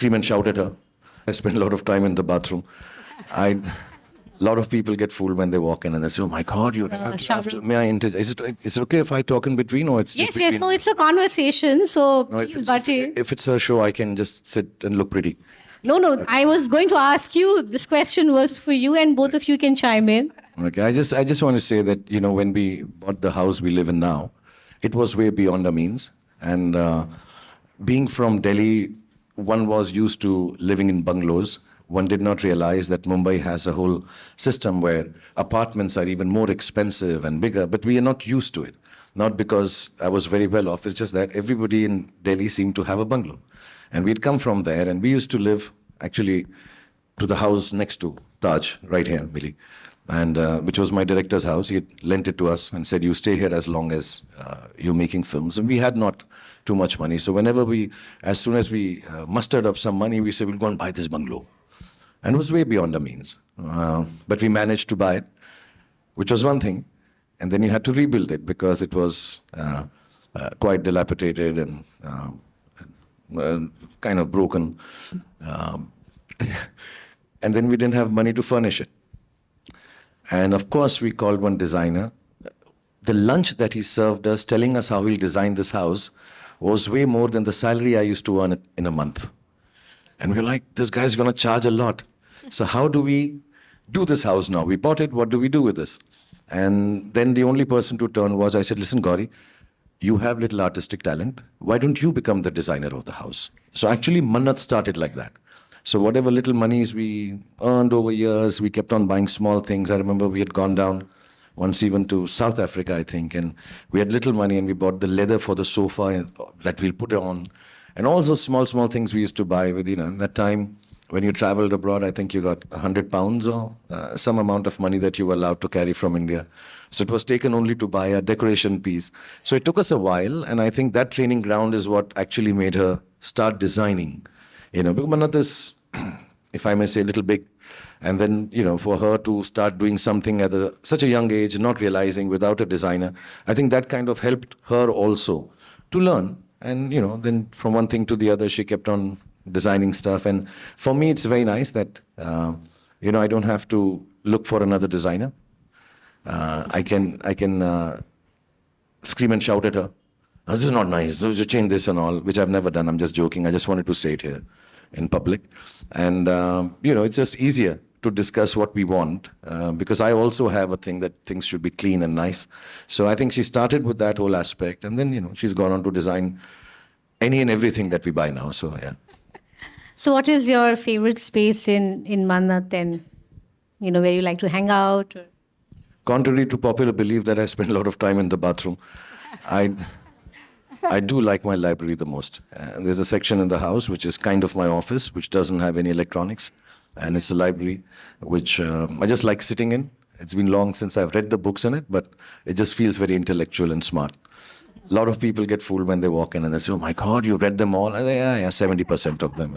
scream and shout at her. I spend a lot of time in the bathroom. A lot of people get fooled when they walk in and they say, "Oh my God, you have to." May I interject? Is it okay if I talk in between, or it's just Yes. No, it's a conversation. So No, please, Bhaji. if it's a show, I can just sit and look pretty. No. I was going to ask you. This question was for you, and both of you can chime in. Okay, I just want to say that, when we bought the house we live in now, it was way beyond our means. And being from Delhi, one was used to living in bungalows. One did not realize that Mumbai has a whole system where apartments are even more expensive and bigger, but we are not used to it. Not because I was very well off, it's just that everybody in Delhi seemed to have a bungalow. And we'd come from there, and we used to live actually to the house next to Taj, right here, Millie, and which was my director's house. He had lent it to us and said, "You stay here as long as you're making films." And we had not too much money. So as soon as we mustered up some money, we said, "We'll go and buy this bungalow." And it was way beyond our means. But we managed to buy it, which was one thing. And then you had to rebuild it because it was quite dilapidated and kind of broken. And then we didn't have money to furnish it. And of course, we called one designer. The lunch that he served us, telling us how he'll design this house, was way more than the salary I used to earn in a month. And we're like, this guy's going to charge a lot. So how do we do this house now? We bought it. What do we do with this? And then the only person to turn was, I said, "Listen, Gauri, you have little artistic talent. Why don't you become the designer of the house?" So actually, Mannat started like that. So whatever little monies we earned over years, we kept on buying small things. I remember we had gone down once even to South Africa, I think, and we had little money and we bought the leather for the sofa that we'll put on. And all those small things we used to buy with, at that time, when you traveled abroad, I think you got 100 pounds or some amount of money that you were allowed to carry from India. So it was taken only to buy a decoration piece. So it took us a while, and I think that training ground is what actually made her start designing. Because Mannat is, if I may say, a little big. And then, for her to start doing something at such a young age, not realizing without a designer, I think that kind of helped her also to learn. And, then from one thing to the other, she kept on designing stuff. And for me, it's very nice that, I don't have to look for another designer. I can scream and shout at her. "Oh, this is not nice. You change this and all," which I've never done. I'm just joking. I just wanted to say it here in public. And, it's just easier to discuss what we want because I also have a thing that things should be clean and nice. So I think she started with that whole aspect. And then, she's gone on to design any and everything that we buy now. So, yeah. So what is your favorite space in Mannat, and, where you like to hang out? Or? Contrary to popular belief that I spend a lot of time in the bathroom, I do like my library the most. There's a section in the house which is kind of my office, which doesn't have any electronics. And it's a library which I just like sitting in. It's been long since I've read the books in it, but it just feels very intellectual and smart. A lot of people get fooled when they walk in and they say, "Oh my God, you read them all?" I say, yeah, 70% of them.